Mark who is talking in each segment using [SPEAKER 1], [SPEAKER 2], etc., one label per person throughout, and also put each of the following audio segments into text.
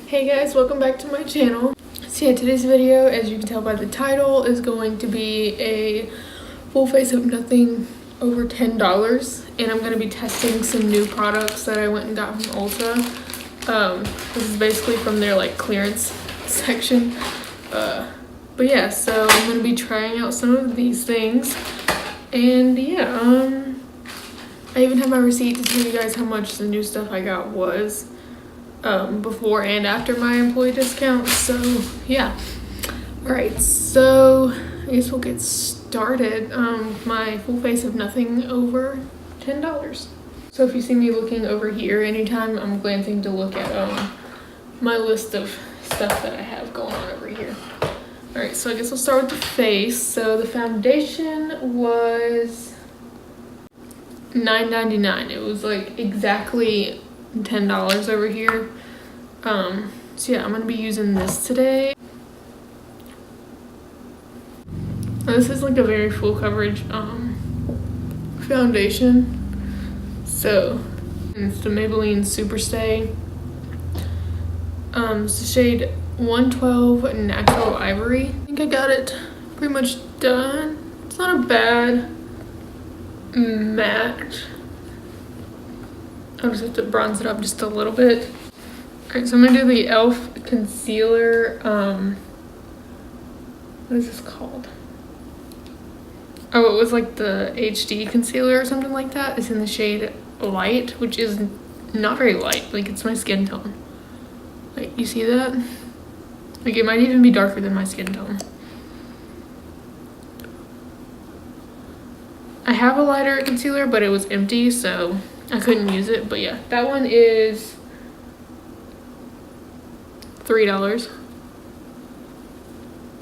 [SPEAKER 1] Hey guys, welcome back to my channel. So yeah, today's video, as you can tell by the title, is going to be a full face of nothing over $10, and I'm going to be testing some new products that I went and got from Ulta. This is basically from their like clearance section. But yeah, so I'm going to be trying out some of these things, and yeah, I even have my receipt to tell you guys how much the new stuff I got was. Before and after my employee discount. So yeah, all right, so I guess we'll get started. My full face of nothing over $10. So if you see me looking over here anytime, I'm glancing to look at my list of stuff that I have going on over here. All right, so I guess we'll start with the face. So the foundation was $9.99. It was like exactly $10 over here. So yeah, I'm gonna be using this today. This is like a very full coverage foundation. So it's the Maybelline Superstay. It's the shade 112 Natural Ivory. I think I got it pretty much done. It's not a bad matte. I'll just have to bronze it up just a little bit. Alright, so I'm gonna do the e.l.f. concealer. What is this called? Oh, it was like the HD concealer or something like that. It's in the shade Light, which is not very light. Like, it's my skin tone. Like, you see that? Like, it might even be darker than my skin tone. I have a lighter concealer, but it was empty, so I couldn't use it. But yeah, that one is $3.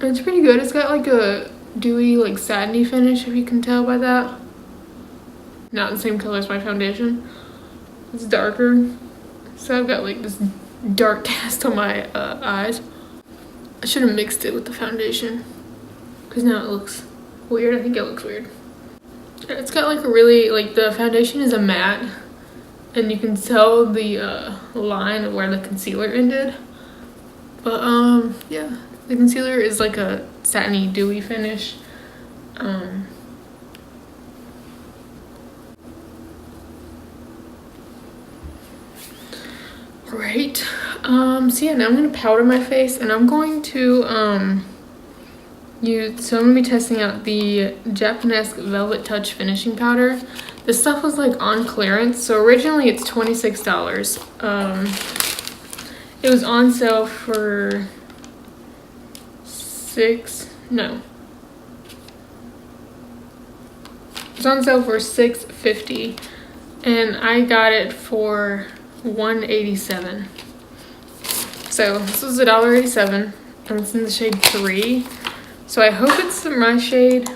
[SPEAKER 1] And it's pretty good. It's got like a dewy, like satiny finish, if you can tell by that. Not the same color as my foundation. It's darker. So I've got like this dark cast on my eyes. I should have mixed it with the foundation, because now it looks weird. I think it looks weird. It's got like a really, like, the foundation is a matte, and you can tell the line of where the concealer ended. But yeah, the concealer is like a satiny, dewy finish. Right. So yeah, now I'm gonna powder my face, and I'm going to I'm gonna be testing out the Japanese Velvet Touch finishing powder. This stuff was like on clearance, so originally it's $26. It was on sale for $6.50, and I got it for $1.87. So this was $1.87, and it's in the shade 3. So I hope it's my shade.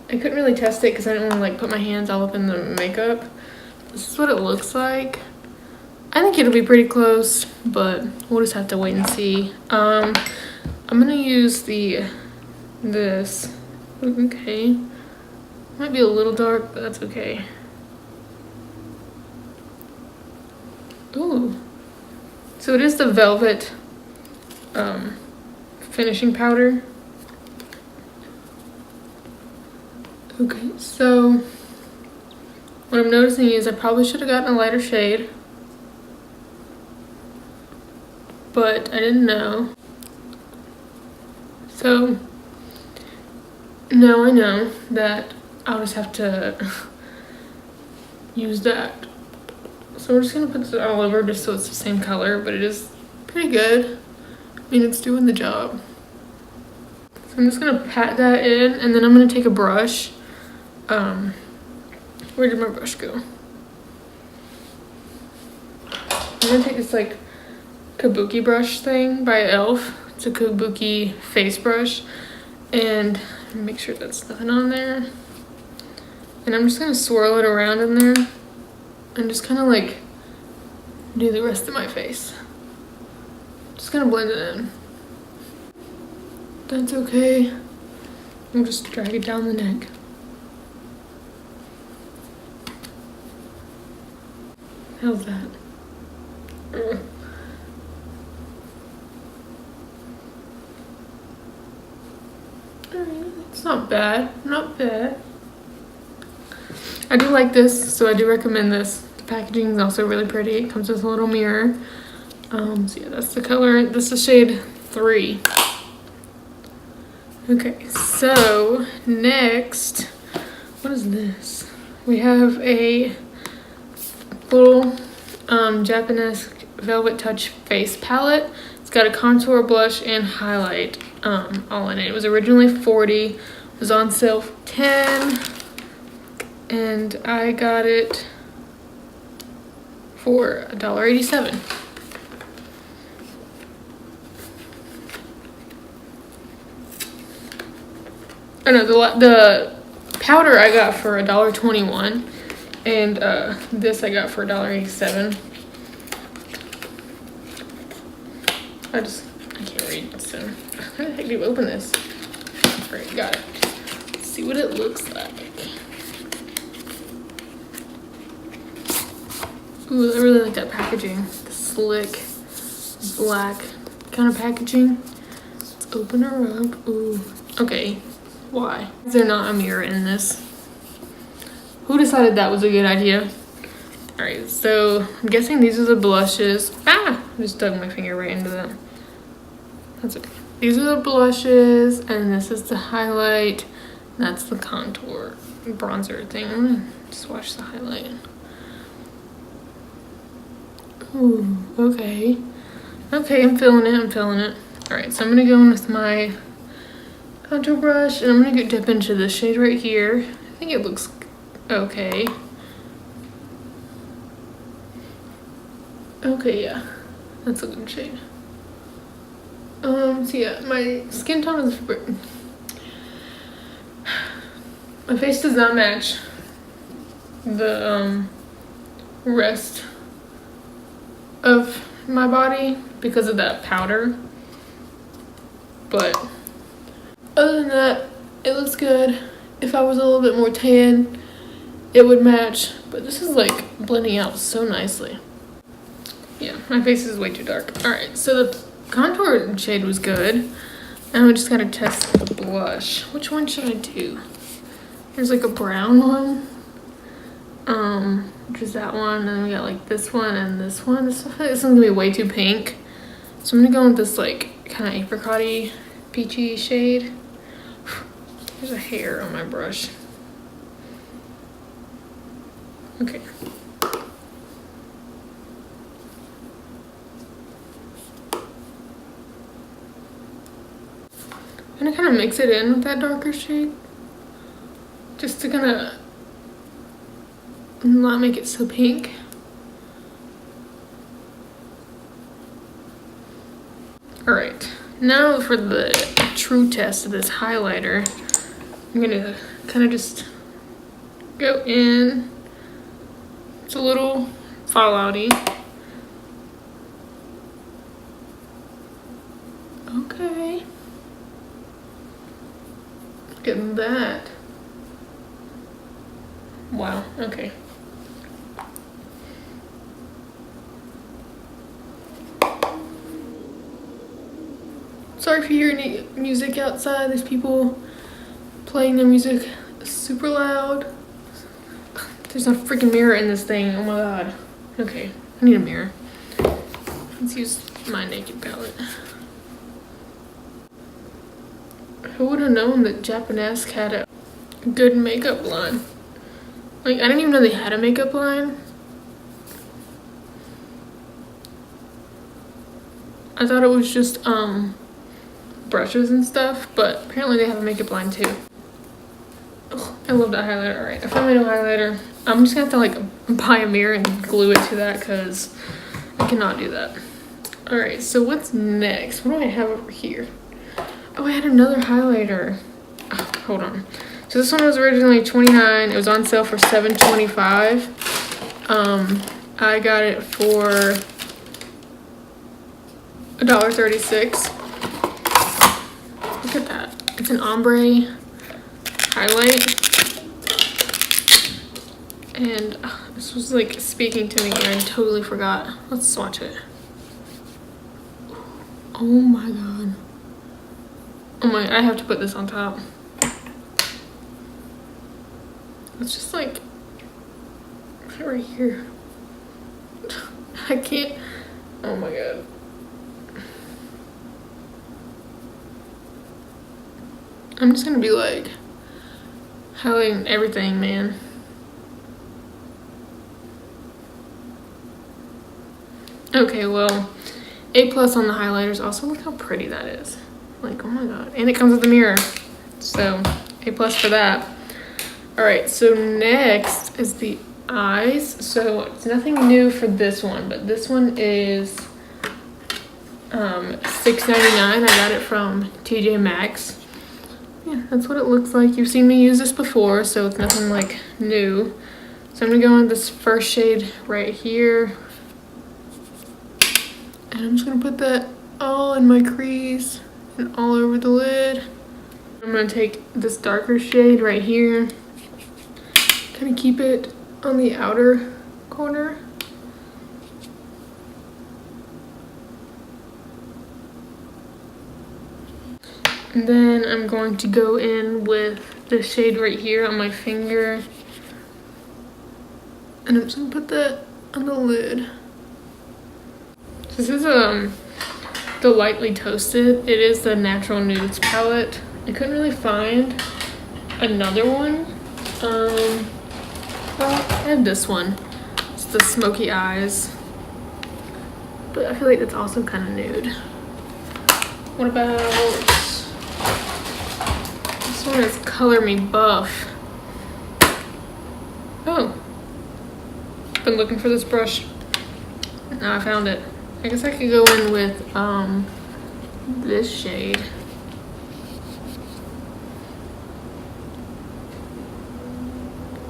[SPEAKER 1] I couldn't really test it because I didn't want to like put my hands all up in the makeup. This is what it looks like. I think it'll be pretty close, but we'll just have to wait and see. I'm gonna use this. Okay, might be a little dark, but that's okay. Ooh, so it is the Velvet finishing powder. Okay, so what I'm noticing is I probably should have gotten a lighter shade, but I didn't know. So now I know that I'll just have to use that. So we're just gonna put this all over just so it's the same color, but it is pretty good. I mean, it's doing the job. So I'm just gonna pat that in, and then I'm gonna take a brush. Where did my brush go? I'm gonna take this like kabuki brush thing by e.l.f. It's a kabuki face brush, and make sure that's nothing on there. And I'm just gonna swirl it around in there and just kind of like do the rest of my face. Just gonna blend it in. That's okay. I'll just drag it down the neck. How's that? It's not bad, not bad. I do like this, so I do recommend this. The packaging is also really pretty. It comes with a little mirror. So yeah, that's the color. This is shade 3. Okay, so next, what is this? We have a little Japanese Velvet Touch face palette. It's got a contour, blush, and highlight all in it. It was originally $40, it was on sale for $10, and I got it for $1.87. Oh no, the powder I got for $1.21, and this I got for $1.87. I can't read, so how the heck do you open this? Alright, got it. Let's see what it looks like. Ooh, I really like that packaging. The slick, black kind of packaging. Let's open her up. Ooh, okay. Why is there not a mirror in this? Who decided that was a good idea? Alright, so I'm guessing these are the blushes. Ah! I just dug my finger right into that. That's okay. These are the blushes, and this is the highlight. That's the contour bronzer thing. I'm gonna swatch the highlight. Ooh, okay. Okay, I'm feeling it, Alright, so I'm gonna go in with my contour brush, and I'm gonna dip into this shade right here. I think it looks okay. Okay, yeah, that's a good shade. So yeah, my skin tone is, my face does not match the rest of my body because of that powder, but other than that, it looks good. If I was a little bit more tan, it would match, but this is like blending out so nicely. Yeah, my face is way too dark. Alright, so the contour shade was good. And we just gotta test the blush. Which one should I do? There's like a brown one. Which is that one. And then we got like this one and this one. This one's gonna be way too pink. So I'm gonna go with this like kind of apricot-y, peachy shade. There's a hair on my brush. Okay. I'm gonna kind of mix it in with that darker shade, just to kind of not make it so pink. Alright, now for the true test of this highlighter, I'm gonna kind of just go in. It's a little fallouty. Okay. Look at that. Wow, okay. Sorry if you hear any music outside. There's people playing their music super loud. There's a freaking mirror in this thing. Oh my god. Okay, I need a mirror. Let's use my naked palette. Who would have known that Japanese had a good makeup line? Like, I didn't even know they had a makeup line. I thought it was just brushes and stuff, but apparently they have a makeup line too. Ugh, I love that highlighter. Alright, I found my new highlighter. I'm just gonna have to like buy a mirror and glue it to that because I cannot do that. Alright, so what's next? What do I have over here? Oh, I had another highlighter. Oh, hold on. So this one was originally $29. It was on sale for $7.25. I got it for $1.36. Look at that. It's an ombre highlight. And this was like speaking to me and I totally forgot. Let's swatch it. Oh my god. Oh Oh my, I have to put this on top. It's just like right here. I can't. Oh my god. I'm just gonna be like highlighting everything, man. Okay, well, A+ on the highlighters. Also, look how pretty that is. Like, oh my god. And it comes with a mirror. So, A+ for that. Alright, so next is the eyes. So, it's nothing new for this one, but this one is $6.99. I got it from TJ Maxx. Yeah, that's what it looks like. You've seen me use this before, so it's nothing like new. So I'm gonna go on this first shade right here. And I'm just gonna put that all in my crease and all over the lid. I'm gonna take this darker shade right here. Kind of keep it on the outer corner. And then I'm going to go in with the shade right here on my finger. And I'm just gonna put that on the lid. This is the Lightly Toasted. It is the Natural Nudes palette. I couldn't really find another one. Well, I have this one. It's the Smoky Eyes. But I feel like it's also kind of nude. What about this one? Is Color Me Buff. Oh. Been looking for this brush. Now I found it. I guess I could go in with this shade.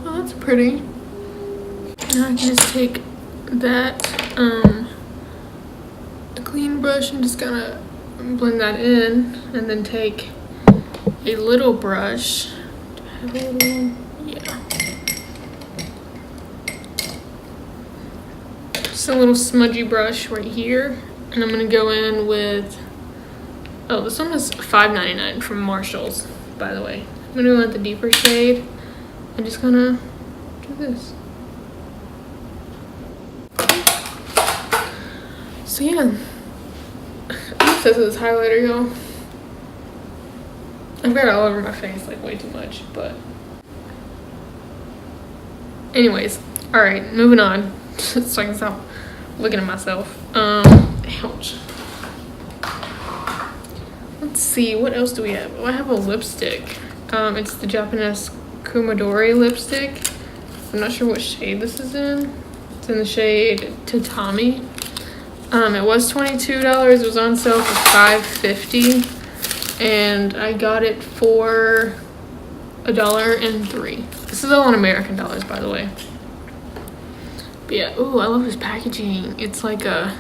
[SPEAKER 1] Oh, that's pretty. Now I can just take that a clean brush and just kind of blend that in, and then take a little brush. Do I have a little? Yeah. Just a little smudgy brush right here, and I'm gonna go in with, oh, this one was $5.99 from Marshall's, by the way. I'm gonna go with the deeper shade and just gonna do this. So yeah, I'm obsessed with this highlighter, y'all. I've got it all over my face, like way too much, but anyways, all right, moving on. So I can stop looking at myself. Ouch. Let's see, what else do we have? Oh, I have a lipstick. It's the Japanese Kumadori lipstick. I'm not sure what shade this is in. It's in the shade Tatami. It was $22. It was on sale for $5.50, and I got it for $1.03. This is all in American dollars, by the way. But yeah, ooh, I love this packaging. It's like that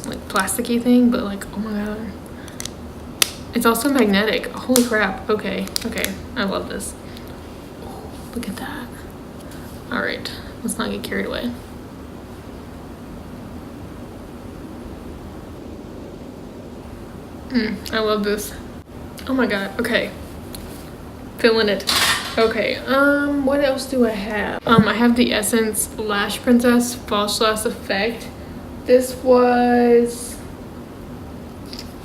[SPEAKER 1] like plasticky thing, but like, oh my god. It's also magnetic. Holy crap. Okay, I love this. Oh, look at that. All right, let's not get carried away. I love this. Oh my god, okay. Feeling it. Okay, what else do I have? I have the Essence Lash Princess False Lash Effect. This was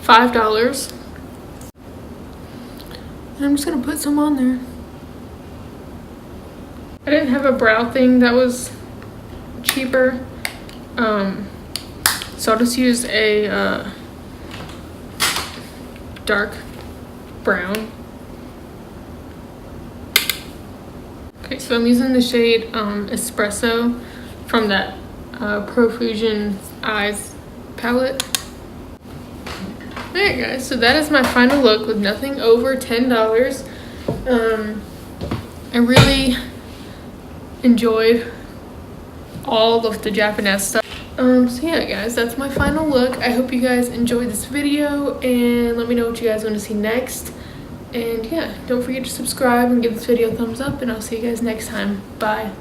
[SPEAKER 1] $5. And I'm just gonna put some on there. I didn't have a brow thing that was cheaper. So I'll just use a dark brown. Okay, so I'm using the shade Espresso from that Profusion Eyes palette. Alright guys, so that is my final look with nothing over $10. I really enjoyed all of the Japanese stuff. So yeah guys, that's my final look. I hope you guys enjoyed this video, and let me know what you guys want to see next. And yeah, don't forget to subscribe and give this video a thumbs up, and I'll see you guys next time. Bye.